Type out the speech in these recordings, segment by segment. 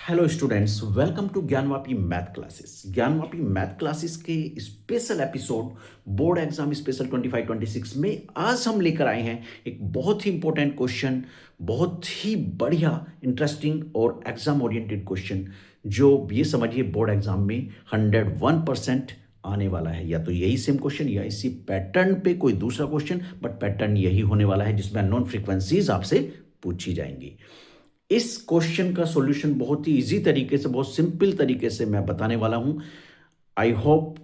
Hello students, welcome to Gyanvapi math classes. Gyanvapi math classes के special episode board exam special 25-26 में आज हम लेकर आए हैं एक बहुत ही इंपॉर्टेंट क्वेश्चन, बहुत ही बढ़िया, इंटरेस्टिंग और एग्जाम ओरिएंटेड क्वेश्चन जो ये समझिए बोर्ड एग्जाम में 101% आने वाला है। या तो यही सेम क्वेश्चन या इसी पैटर्न पे कोई दूसरा क्वेश्चन, बट पैटर्न यही होने वाला है जिसमें अननोन फ्रीक्वेंसीज आपसे पूछी जाएंगी। इस क्वेश्चन का सॉल्यूशन बहुत ही इजी तरीके से, बहुत सिंपल तरीके से मैं बताने वाला हूं। आई होप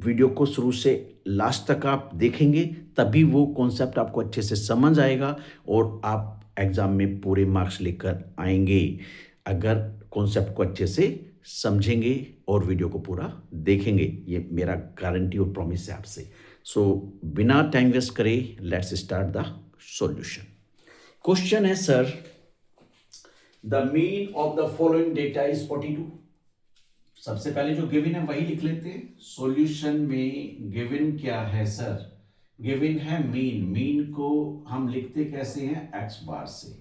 वीडियो को शुरू से लास्ट तक आप देखेंगे, तभी वो कॉन्सेप्ट आपको अच्छे से समझ आएगा और आप एग्जाम में पूरे मार्क्स लेकर आएंगे अगर कॉन्सेप्ट को अच्छे से समझेंगे और वीडियो को पूरा देखेंगे। ये मेरा गारंटी और प्रॉमिस है आपसे। सो बिना टाइम वेस्ट करे let's start the solution. Question है sir, the mean of the following data is 42। सबसे पहले जो गिवन है वही लिख लेते हैं। सॉल्यूशन में गिवन क्या है सर? गिवन है मीन। मीन को हम लिखते कैसे हैं? एक्स बार से।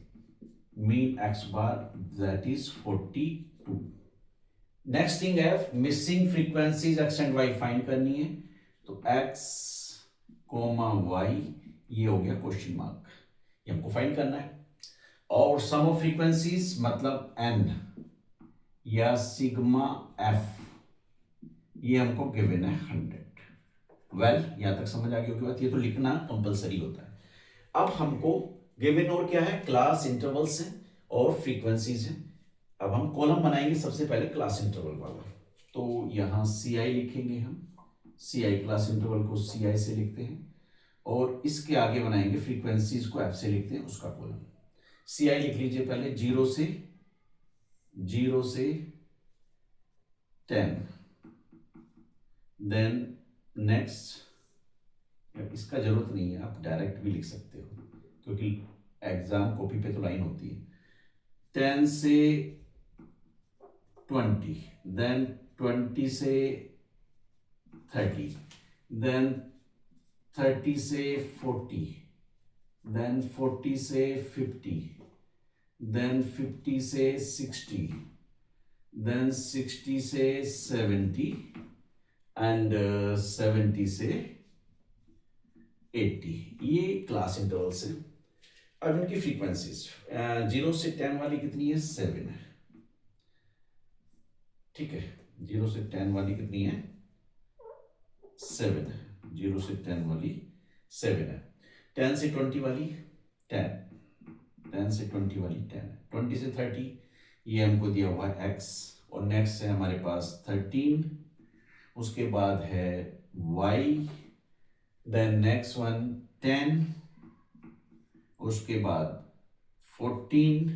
Mean X bar that is 42। Next thing है missing frequencies X and Y find करनी है। तो एक्स कोमा वाई, ये हो गया क्वेश्चन मार्क, ये हमको फाइंड करना है। और सम ऑफ फ्रीक्वेंसीज मतलब एन या सिग्मा एफ, ये हमको गिवन है 100। यहां तक समझ आ गई होगी बात? ये तो लिखना कंपलसरी होता है। अब हमको गिवन और क्या है? क्लास इंटरवल्स है और फ्रीक्वेंसीज है। अब हम कॉलम बनाएंगे सबसे पहले क्लास इंटरवल वाला। तो यहां सी आई लिखेंगे हम। सी आई क्लास इंटरवल को सी आई से लिखते हैं और इसके आगे बनाएंगे फ्रीक्वेंसीज को एफ से लिखते हैं उसका कॉलम। सी आई लिख लीजिए पहले, 0 से 10। देन नेक्स्ट, इसका जरूरत नहीं है, आप डायरेक्ट भी लिख सकते हो क्योंकि एग्जाम कॉपी पे तो लाइन होती है। 10 से 20, देन 20 से 30, देन 30 से 40, देन 40 से 50, देन 50 से 60, देन 60 से 70 एंड 70 से 80। ये क्लास इंटरवल्स हैं। अब इनकी फ्रीक्वेंसीज 0 से 10 वाली कितनी है? 7 है। ठीक है, 0 से 10 वाली कितनी है? 7 है। 0 से 10 वाली 7 है। 10 से 20 वाली 10, 10 से 20 वाली 10 है। 20 से 30 ये हमको दिया हुआ है x, और नेक्स्ट है हमारे पास 13, उसके बाद है y, देन नेक्स्ट वन 10, उसके बाद 14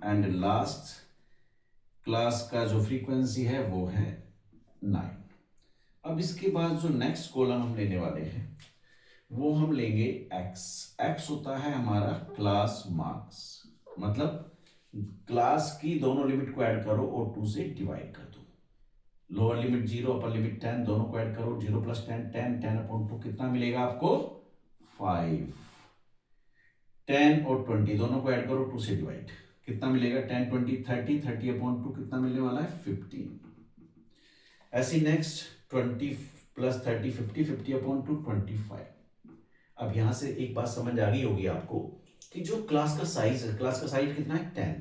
एंड लास्ट क्लास का जो फ्रीक्वेंसी है वो है 9। अब इसके बाद जो नेक्स्ट कॉलम हम लेने वाले हैं वो हम लेंगे x। x होता है हमारा क्लास मार्क्स, मतलब क्लास की दोनों लिमिट को ऐड करो और 2 से डिवाइड कर दो। लोअर लिमिट 0, अपर लिमिट 10, दोनों को ऐड करो। 0 + 10 10, 10/2 कितना मिलेगा आपको? 5। 10 और 20 दोनों को ऐड करो, 2 से डिवाइड, कितना मिलेगा? 10 20 30, 30/2 कितना मिलने वाला है? 15। ऐसी नेक्स्ट 20 + 30 50, 50/2 25। अब यहां से एक बात समझ आ गई होगी आपको कि जो क्लास का साइज है, क्लास का साइज कितना है? 10।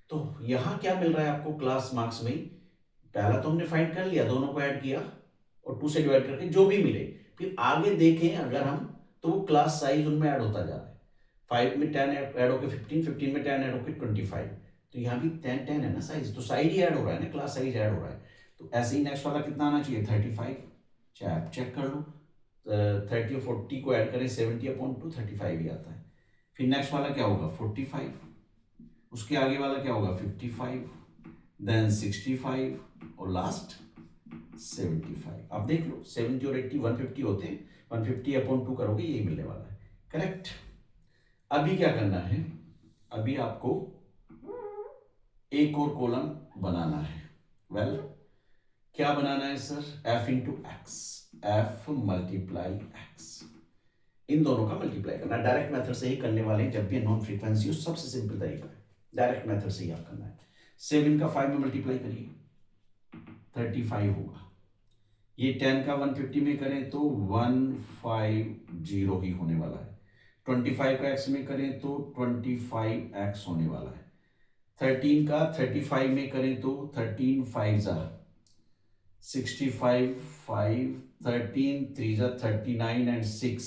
तो यहां क्या मिल रहा है आपको क्लास मार्क्स में? पहला तो हमने फाइंड कर लिया, दोनों को ऐड किया और 2 से डिवाइड करके जो भी मिले, फिर आगे देखें अगर हम, तो वो क्लास साइज उनमें ऐड होता जा रहा है। 5 में 10 ऐड होकर 15, 15 में 10 ऐड होकर 25। तो यहाँ भी 10 10 है ना साइज, तो साइज ही ऐड हो रहा है ना, क्लास साइज ऐड हो रहा है। तो ऐसे ही नेक्स्ट वाला कितना आना चाहिए? 35। चाहे आप चेक कर लो, 30 और 40 को ऐड करें 70/2, 35 ही आता है। फिर नेक्स्ट वाला क्या होगा? 45। उसके आगे वाला क्या होगा? 55, देन 65 और लास्ट 75। अब देख लो 70 और 80 150 होते हैं, 150/2 करोगे यही मिलने वाला है। करेक्ट। अभी क्या करना है? अभी आपको एक और कॉलम बनाना है। क्या बनाना है सर? f into X, f multiply X, इन दोनों का मल्टीप्लाई करना। डायरेक्ट मेथड से ही करने वाले हैं जब भी नॉन फ्रीक्वेंसी हो, सबसे सिंपल तरीका है, डायरेक्ट मेथड से ही आप करना है। 7 का 5 में मल्टीप्लाई करिए 35 होगा। ये 10 का 150 में करें तो 150 ही होने वाला है। 25 का x में करें तो 25x होने वाला है। 13 का 35 में करें तो 13 5 जा 65, 5 13 3 जा 39 एंड 6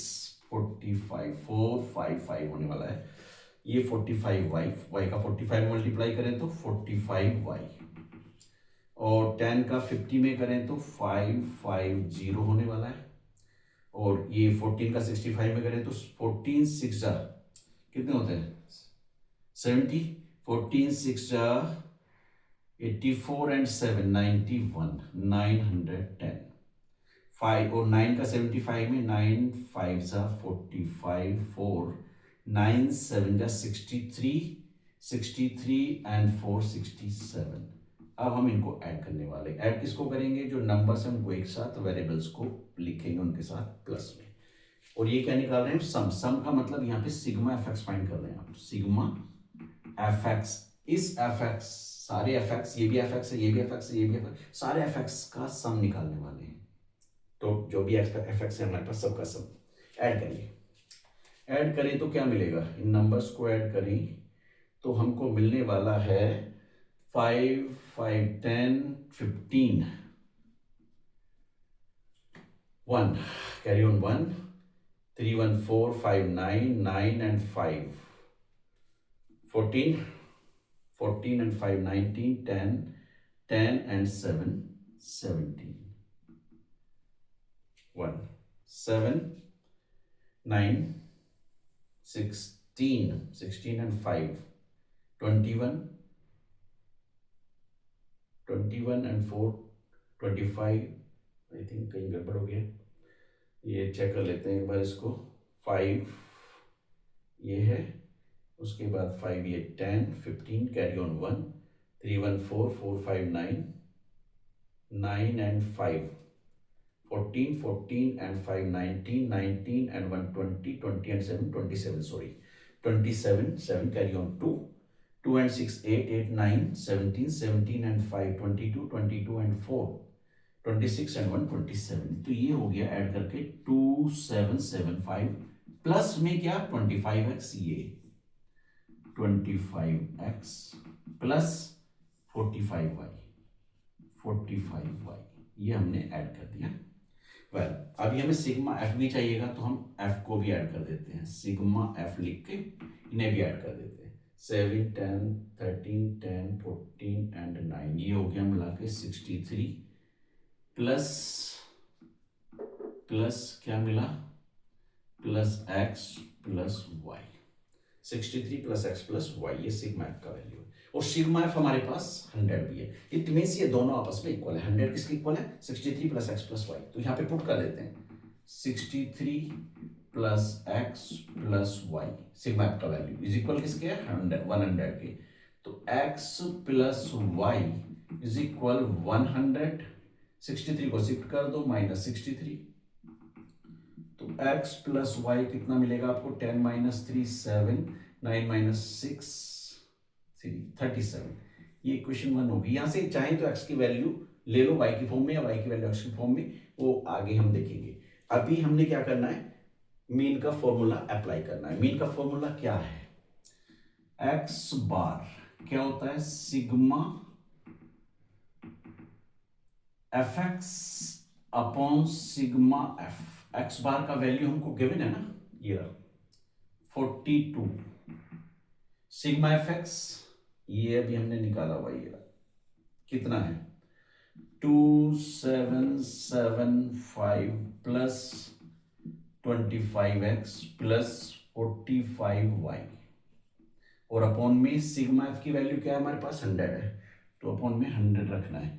45 4 5 5 होने वाला है। ये 45y y का 45 में मल्टीप्लाई करें तो 45y और 10 का 50 में करें तो 550 होने वाला है। और ये 14 का 65 में करें तो 14 6 जा कितने होते हैं 70, 14 6 जा 84 एंड 7 91 910 5 और 9 का 75 में 9 5 जा 45 4 9 7 जा 63 एंड 4 67। अब हम इनको ऐड करने वाले। ऐड किसको करेंगे, जो नंबर्स हैं उनको एक साथ, वेरिएबल्स को लिखेंगे उनके साथ प्लस में। और ये क्या निकाल रहे हैं, सम। सम का मतलब यहाँ पे सिग्मा एफ एक्स फाइंड कर रहे हैं आप। सिग्मा एफ एक्स, इस एफ एक्स, सारे एफ एक्स, ये भी एफ एक्स है, ये भी एफ एक्स है, ये भी एफ एक्स, सारे एफ एक्स का सम निकालने वाले हैं। तो जो भी एफ एक्स है हमारे पास सबका सम ऐड करिए। ऐड करें तो क्या मिलेगा, इन नंबर्स को ऐड करें तो हमको मिलने वाला है 5 5 10 15 1 carry on 1 3 1 4 5 9 9 and 5 14 14 and 5 19 10 10 and 7 17 1 7 9 16 16 and 5 21 21 and 4 25। I think कहीं गड़बड़ हो गया, ये चेक कर लेते हैं एक बार इसको। 5 ये है, उसके बाद 5 ये 10 15 carry on 1 3 1 4 4 5 9 9 and 5 14 14 and 5 19 19 and 1 20 20 and 7 27 sorry 27 7 carry on 2 2 and 6 8 8 9 17 17 and 5 22 22 and 4 26 and 1 27। तो ये हो गया ऐड करके 2775 प्लस में क्या 25x, ये 25x प्लस 45y 45y ये हमने ऐड कर दिया। वेल अभी हमें सिग्मा एफ भी चाहिएगा तो हम एफ को भी ऐड कर देते हैं। सिग्मा एफ लिख के इन्हें भी ऐड कर देते हैं। 7 10 13 10 14 एंड 9 ये हो गया मिला के 63 प्लस क्या मिला plus x plus y. 63 plus x plus y ये सिग्मा एफ का वैल्यू है। और सिग्मा एफ हमारे पास 100 भी है। इट मीन्स ये दोनों आपस में इक्वल है। 100 किसके इक्वल है 63 प्लस एक्स प्लस वाई। तो यहाँ पे पुट कर देते हैं 63 plus x plus y sigma f का वैल्यू इज इक्वल किसके है 100 के। तो x plus y is equal 100। 63 को शिफ्ट कर दो -63 तो x प्लस वाई कितना मिलेगा आपको 10 माइनस 3 7 9 माइनस 6 3 37। ये इक्वेशन 1 होगी। यहां से चाहे तो x की वैल्यू ले लो y की फॉर्म में या y की वैल्यू x की फॉर्म में, वो आगे हम देखेंगे। अभी हमने क्या करना है मीन का फॉर्मूला अप्लाई करना है। मीन का फॉर्मूला क्या है x बार क्या होता है sigma F X upon sigma F. X bar का वैल्यू हमको गिवन है ना, ये 42 सिग्मा एफ एक्स ये अभी हमने निकाला हुआ ये कितना है 2775 प्लस 25x प्लस 45y और अपॉन में सिग्मा एफ की वैल्यू क्या है हमारे पास 100 है तो अपॉन में 100 रखना है।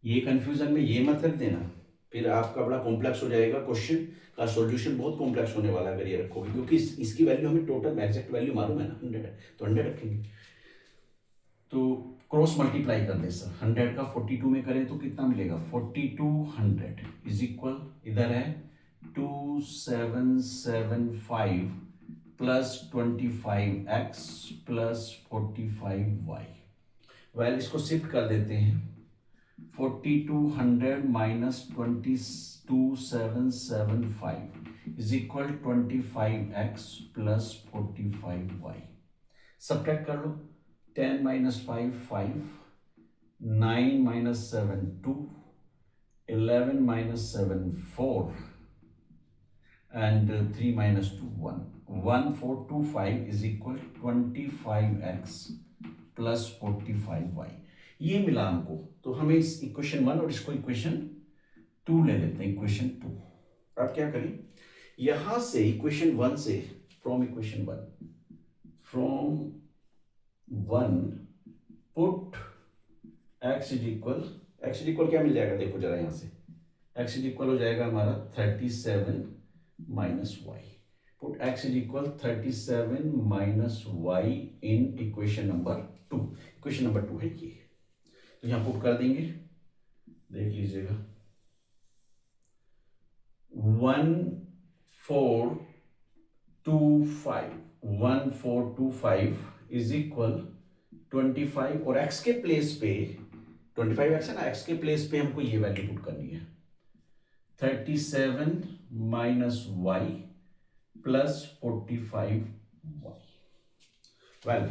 ये कंफ्यूजन में ये मत रख देना, फिर आपका बड़ा कॉम्प्लेक्स हो जाएगा। क्वेश्चन का सॉल्यूशन बहुत कॉम्प्लेक्स होने वाला है अगर ये रखोगे, क्योंकि इसकी वैल्यू हमें टोटल एग्जैक्ट वैल्यू मालूम है ना 100 है तो 100 रखेंगे। तो क्रॉस मल्टीप्लाई कर दे सर 100 का 42 में करें तो कितना मिलेगा 4200 इज इक्वल इधर है 2775 plus 25x plus 45y। Well इसको शिफ्ट कर देते हैं 4200 minus 22775 is equal 25x plus 45y। Subtract कर लो 10 minus 5 5, 9 minus 7 2, 11 minus 7 4 and 3 minus 2 1। 1425 is equal 25x plus 45y। ये मिला हमको, तो हमें इस इक्वेशन 1 और इसको इक्वेशन 2 ले लेते हैं। इक्वेशन 2 अब क्या करें, यहां से इक्वेशन 1 से from equation 1 put x is equal क्या मिल जाएगा, देखो जरा यहां से x इज इक्वल हो जाएगा हमारा 37 minus y। Put x is equal 37 minus y in equation number 2। Equation number 2 है ये, तो यहां पुट कर देंगे, देख लीजिएगा 1425 इज इक्वल 25 और x के प्लेस पे 25x है ना, x के प्लेस पे हमको ये वैल्यू पुट करनी है 37 minus y plus 45y। Well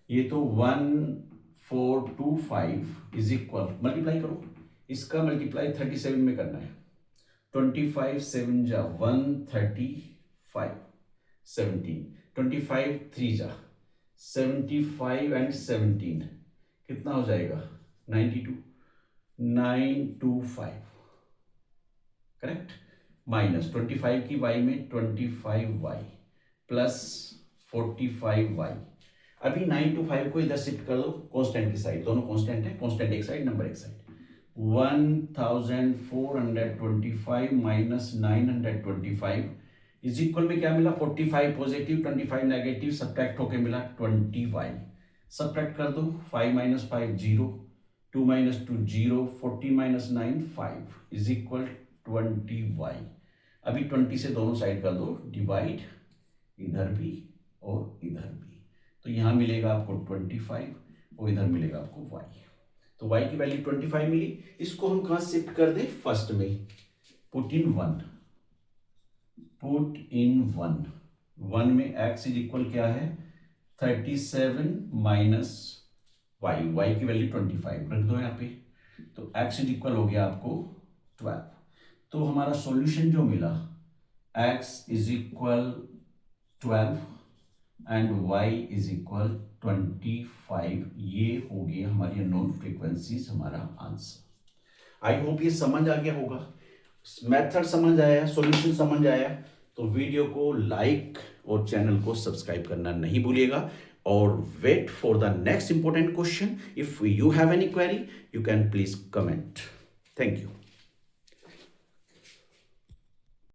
ये तो 1425 इज इक्वल, मल्टीप्लाई करो, इसका मल्टीप्लाई 37 में करना है। 25 7 जा 135 17, 25 3 जा 75 एंड 17 कितना हो जाएगा 92 925 करेक्ट, माइनस 25 की y में 25y प्लस 45y। अभी 9 to 5 को इधर शिफ्ट कर दो कांस्टेंट की साइड, दोनों कांस्टेंट है, कांस्टेंट एक साइड नंबर एक साइड। 1425 माइनस 925 इज इक्वल में क्या मिला 45 पॉजिटिव 25 नेगेटिव, सब्ट्रैक्ट होके मिला 20y। सब्ट्रैक्ट कर दो 5 minus 5 0, 2 minus 2 0, 40 minus 9 5 is equal 20y। अभी 20 से दोनों साइड कर दो डिवाइड, इधर भी और इधर भी, तो यहां मिलेगा आपको 25 और इधर मिलेगा आपको y। तो y की वैल्यू 25 मिली। इसको हम कहां शिफ्ट कर दें, फर्स्ट में पुट इन 1 में x इज इक्वल क्या है 37 माइनस y की वैल्यू 25 रख दो यहाँ पे, तो x इज इक्वल हो गया आपको 12। तो हमारा सॉल्यूशन जो मिला x is equal 12 and y is equal 25, ये हो गया हमारी अननोन फ्रीक्वेंसीज हमारा आंसर। आई होप ये समझ आ गया होगा, मेथड समझ आया, सॉल्यूशन समझ आया, तो वीडियो को लाइक और चैनल को सब्सक्राइब करना नहीं भूलिएगा और wait for the next important question. If you have any query you can please comment. Thank you.